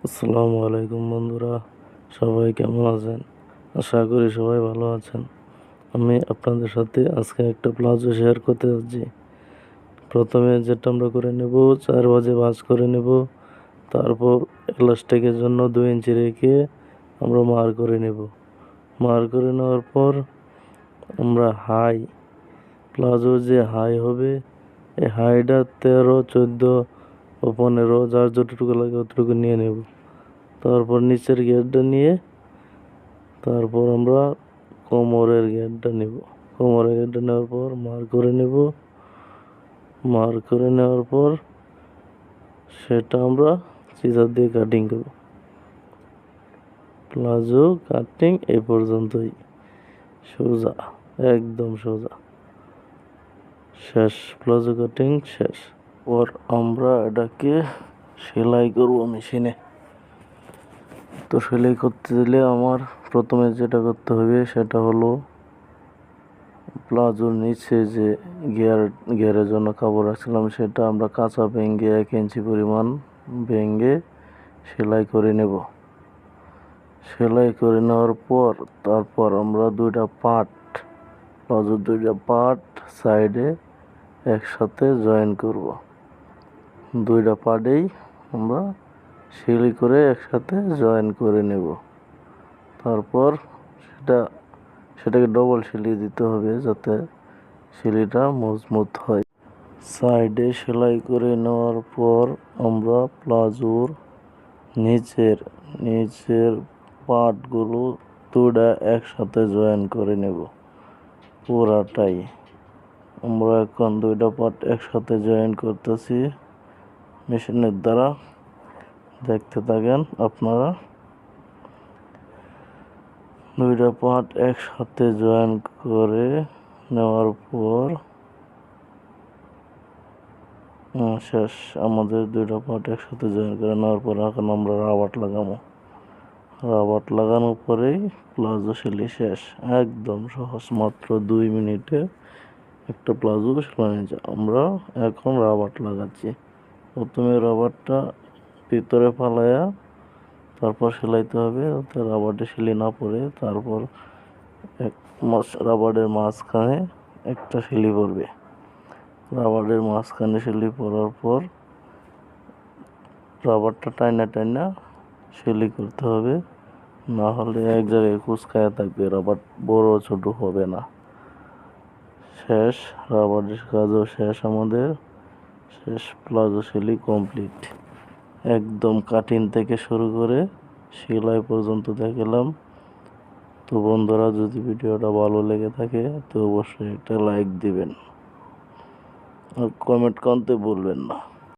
আসসালামু আলাইকুম বন্ধুরা, সবাই কেমন আছেন? আশা করি সবাই ভালো আছেন। আমি আপনাদের সাথে আজকে একটা প্লাজো শেয়ার করতে যাচ্ছি। প্রথমে যেটা আমরা করে নেব, 4 ভাঁজে ভাঁজ করে নেব। তারপর এলাস্টিকের জন্য 2 ইঞ্চি রেখে আমরা মার করে নেব। মার করে নেওয়ার পর আমরা প্লাজো যে হাই হবে, এই হাইটা 13, 14 ও 15 যার যতটুকু লাগে অতটুকু নিয়ে নেব। তারপর নিচের গিয়ারটা নিয়ে তারপর আমরা কোমরের গিয়ারটা নেব। কোমরের গিয়ারটা নেওয়ার পর মার করে নেব। মার করে নেওয়ার পর সেটা আমরা সিজার দিয়ে কাটিং করব। প্লাজো কাটিং এই পর্যন্তই, সোজা, একদম সোজা, শেষ। প্লাজো কাটিং শেষ। পর আমরা এটাকে সেলাই করব মেশিনে। তো সেলাই করতে দিলে আমার প্রথমে যেটা করতে হবে সেটা হলো প্লাজোর নিচে যে গিয়ারের জন্য কাপড় রাখছিলাম সেটা আমরা কাঁচা ভেঙে 1 ইঞ্চি পরিমাণ ভেঙে সেলাই করে নেব। সেলাই করে নেওয়ার পর তারপর আমরা প্লাজোর 2টা পার্ট সাইডে একসাথে জয়েন করব। 2টা পার্টেই আমরা সেলাই করে একসাথে জয়েন করে নেব। তারপর সেটাকে ডবল সেলাই দিতে হবে যাতে সেলাইটা মজবুত হয়। সাইডে সেলাই করে নেওয়ার পর আমরা প্লাজোর নিচের পার্টগুলো 2টা একসাথে জয়েন করে নেব। পুরাটাই আমরা এখন 2টা পার্ট একসাথে জয়েন করতেছি মেশিনের দ্বারা। দেখতে থাকেন আপনারা। 2টা পার্ট একসাথে জয়েন করে নেওয়ার পর শেষ। আমাদের 2টা পার্ট একসাথে জয়েন করে নেওয়ার পর এখন আমরা রাবার লাগাবো। রাবার লাগানোর পরেই প্লাজো সেলাই শেষ। একদম সহজ, মাত্র 2 মিনিটে একটা প্লাজো সেলাই যায়। আমরা এখন রাবার লাগাচ্ছি। প্রথমে রাবারটা ভিতরে ফালাইয়া তারপর সেলাইতে হবে যাতে রাবারটা সেলাই না পড়ে। তারপর রাবারের মাঝখানে একটা সেলাই পড়বে। রাবারের মাঝখানে সেলাই পড়ার পর রাবারটা টাইনা সেলাই করতে হবে, না হলে এক জায়গায় কুঁচকায়া থাকবে, রাবার বড় ছোট হবে না। শেষ, রাবারের কাজও শেষ। আমাদের শেষ, প্লাজো সেলাই কমপ্লিট। একদম কাটিং থেকে শুরু করে সেলাই পর্যন্ত দেখালাম। তো বন্ধুরা, যদি ভিডিওটা ভালো লেগে থাকে তো অবশ্যই একটা লাইক দিবেন আর কমেন্ট করতে ভুলবেন না।